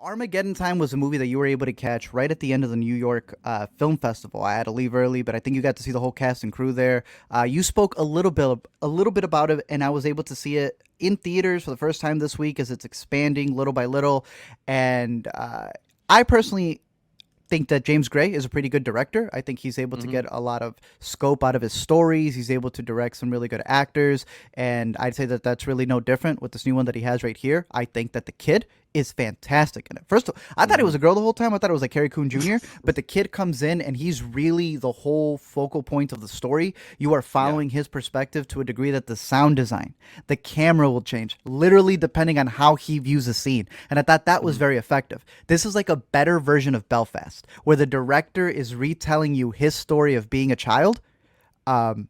Armageddon Time was a movie that you were able to catch right at the end of the New York Film Festival. I had to leave early, but I think you got to see the whole cast and crew there. You spoke a little bit about it, and I was able to see it in theaters for the first time this week as it's expanding little by little. And I personally think that James Gray is a pretty good director. I think he's able to Hmm. get a lot of scope out of his stories. He's able to direct some really good actors, and I'd say that that's really no different with this new one that he has right here. I think that the kid is fantastic in it. First, of all, I thought it Hmm. was a girl the whole time. I thought it was like Carrie Coon Jr., but the kid comes in and he's really the whole focal point of the story. You are Yeah. following his perspective to a degree that the sound design, the camera will change literally depending on how he views a scene. And I thought that was Hmm. very effective. This is like a better version of Belfast, where the director is retelling you his story of being a child, um,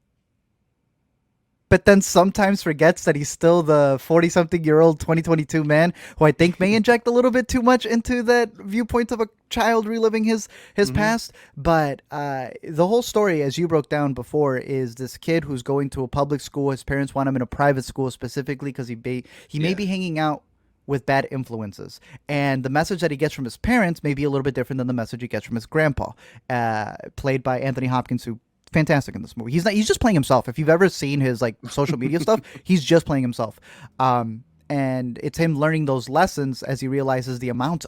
but then sometimes forgets that he's still the 40 something year old 2022 man who I think may inject a little bit too much into that viewpoint of a child reliving his Hmm. past. But the whole story, as you broke down before, is this kid who's going to a public school. His parents want him in a private school specifically because he may Yeah. be hanging out with bad influences, and the message that he gets from his parents may be a little bit different than the message he gets from his grandpa, played by Anthony Hopkins, who fantastic in this movie. He's just playing himself. If you've ever seen his like social media stuff, he's just playing himself. And it's him learning those lessons as he realizes the amount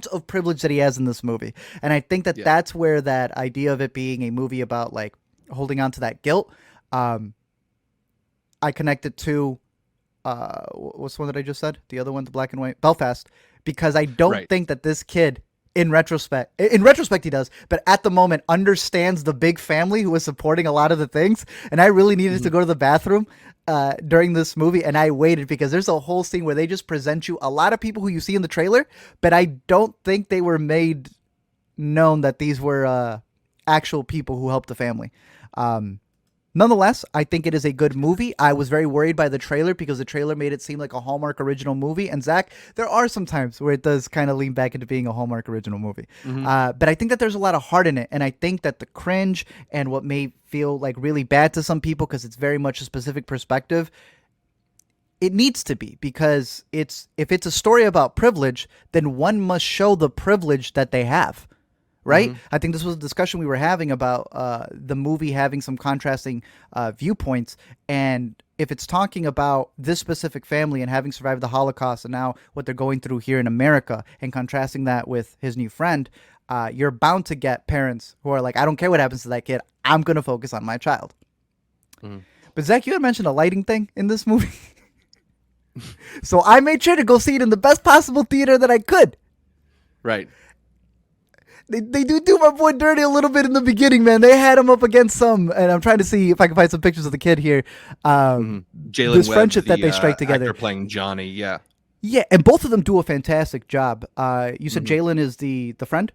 of privilege that he has in this movie. And I think that Yeah. that's where that idea of it being a movie about like holding on to that guilt, um, I connect it to what's the one that I just said? The other one, the black and white Belfast, because I don't Right. think that this kid, in retrospect, he does, but at the moment understands the big family who is supporting a lot of the things. And I really needed Hmm. to go to the bathroom during this movie, and I waited because there's a whole scene where they just present you a lot of people who you see in the trailer, but I don't think they were made known that these were actual people who helped the family. Um, Nonetheless, I think it is a good movie. I was very worried by the trailer because the trailer made it seem like a Hallmark original movie. And Zach, there are some times where it does kind of lean back into being a Hallmark original movie. Hmm. But I think that there's a lot of heart in it. And I think that the cringe and what may feel like really bad to some people because it's very much a specific perspective, it needs to be because it's if it's a story about privilege, then one must show the privilege that they have, right? Hmm. I think this was a discussion we were having about the movie having some contrasting viewpoints. And if it's talking about this specific family and having survived the Holocaust and now what they're going through here in America and contrasting that with his new friend, you're bound to get parents who are like, I don't care what happens to that kid. I'm going to focus on my child. Hmm. But Zach, you had mentioned a lighting thing in this movie. So I made sure to go see it in the best possible theater that I could. Right. They do my boy dirty a little bit in the beginning, man. They had him up against some, and I'm trying to see if I can find some pictures of the kid here. Hmm. Jalen This Webb, friendship that the they strike actor together. playing Johnny. Yeah. Yeah, and both of them do a fantastic job. You said Hmm. Jalen is the friend,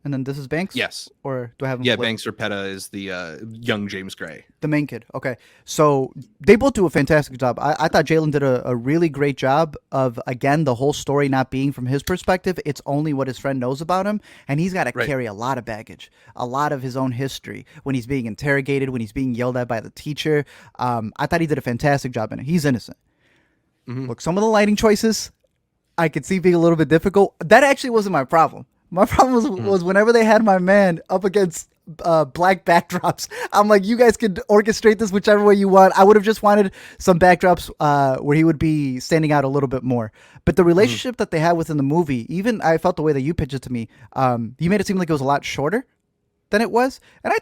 and then this is Banks, Yes. or do I have them Yeah. flipped? Banks Repetta is the young James Gray. The main kid. Okay. So they both do a fantastic job. I thought Jalen did a really great job of, again, the whole story not being from his perspective. It's only what his friend knows about him. And he's got to Right. carry a lot of baggage, a lot of his own history when he's being interrogated, when he's being yelled at by the teacher. I thought he did a fantastic job in it. He's innocent. Hmm. Look, some of the lighting choices I could see being a little bit difficult. That actually wasn't my problem. My problem Hmm. was whenever they had my man up against black backdrops. I'm like, you guys could orchestrate this whichever way you want. I would have just wanted some backdrops where he would be standing out a little bit more. But the Hmm. relationship that they had within the movie, even I felt the way that you pitched it to me, you made it seem like it was a lot shorter than it was. And I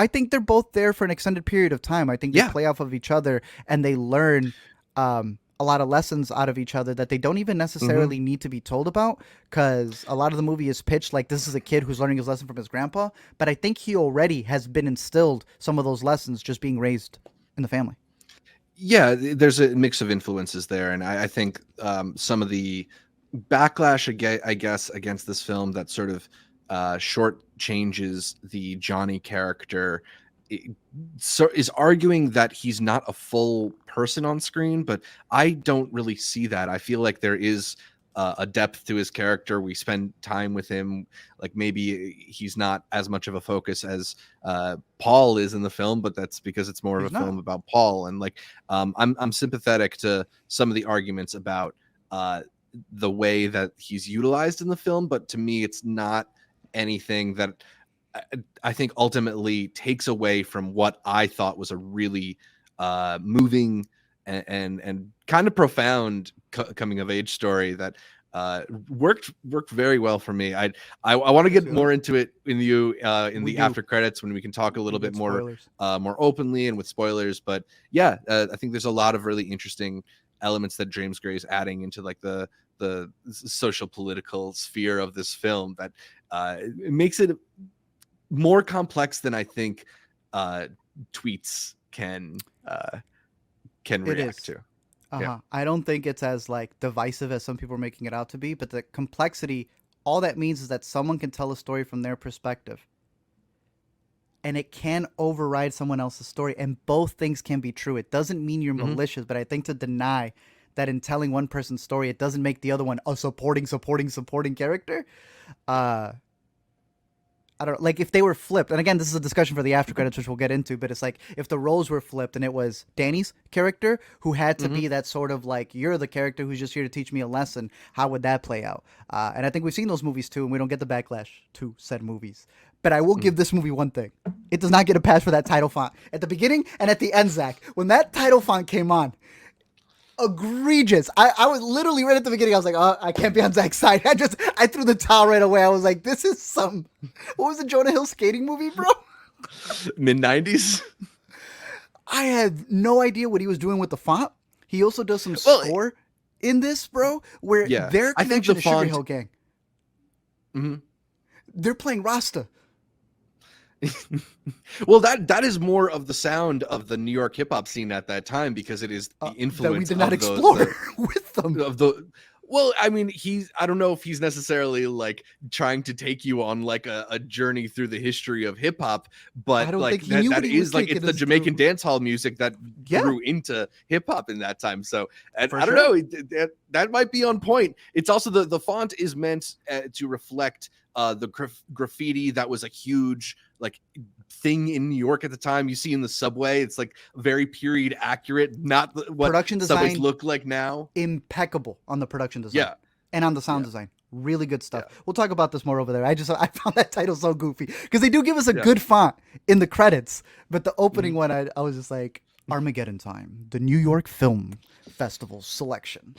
think they're both there for an extended period of time. I think they Yeah. play off of each other and they learn a lot of lessons out of each other that they don't even Hmm. necessarily need to be told about because a lot of the movie is pitched like this is a kid who's learning his lesson from his grandpa. But I think he already has been instilled some of those lessons just being raised in the family. Yeah. There's a mix of influences there, and I think some of the backlash, I guess, against this film that sort of short changes the Johnny character i- so is arguing that he's not a full person on screen, but I don't really see that. I feel like there is a depth to his character. We spend time with him. Like maybe he's not as much of a focus as Paul is in the film, but that's because it's more of a He's not. film about Paul. And like I'm sympathetic to some of the arguments about uh, the way that he's utilized in the film, but to me, it's not anything that I think ultimately takes away from what I thought was a really moving and kind of profound coming of age story that worked very well for me. I want to get more into it in the after credits when we can talk a little bit more more openly and with spoilers. But yeah, I think there's a lot of really interesting elements that James Gray is adding into like the social political sphere of this film that it makes it more complex than I think tweets can react to. Yeah. I don't think it's as like divisive as some people are making it out to be, but the complexity, all that means is that someone can tell a story from their perspective and it can override someone else's story, and both things can be true. It doesn't mean you're malicious, but I think to deny that in telling one person's story, it doesn't make the other one a supporting character. I don't know, like if they were flipped, and again, this is a discussion for the after credits, which we'll get into, but it's like if the roles were flipped and it was Danny's character who had to be that sort of like, you're the character who's just here to teach me a lesson, how would that play out? And I think we've seen those movies too, and we don't get the backlash to said movies. But I will give this movie one thing. It does not get a pass for that title font. At the beginning and at the end, Zach, when that title font came on, egregious. I was literally right at the beginning. I was like, oh, I can't be on Zach's side. I threw the towel right away. I was like, this is some, what was the Jonah Hill skating movie, bro? Mid-90s. I had no idea what he was doing with the font. He also does some score in this, bro, where their connection to Sugar Hill Gang. They're playing Rasta. Well, that is more of the sound of the New York hip hop scene at that time, because it is the influence that we did not of explore with them. Well, I mean, I don't know if he's necessarily like trying to take you on like a journey through the history of hip hop, but like that is like it's the Jamaican dance hall music that grew into hip hop in that time. So I don't know, that might be on point. It's also the font is meant to reflect the graffiti that was a huge like thing in New York at the time. You see in the subway, it's like very period accurate, not what production design subways look like now. Impeccable on the production design, and on the sound design. Really good stuff. We'll talk about this more over there. I found that title so goofy because they do give us a good font in the credits, but the opening one, I was just like, Armageddon Time, the New York Film Festival selection.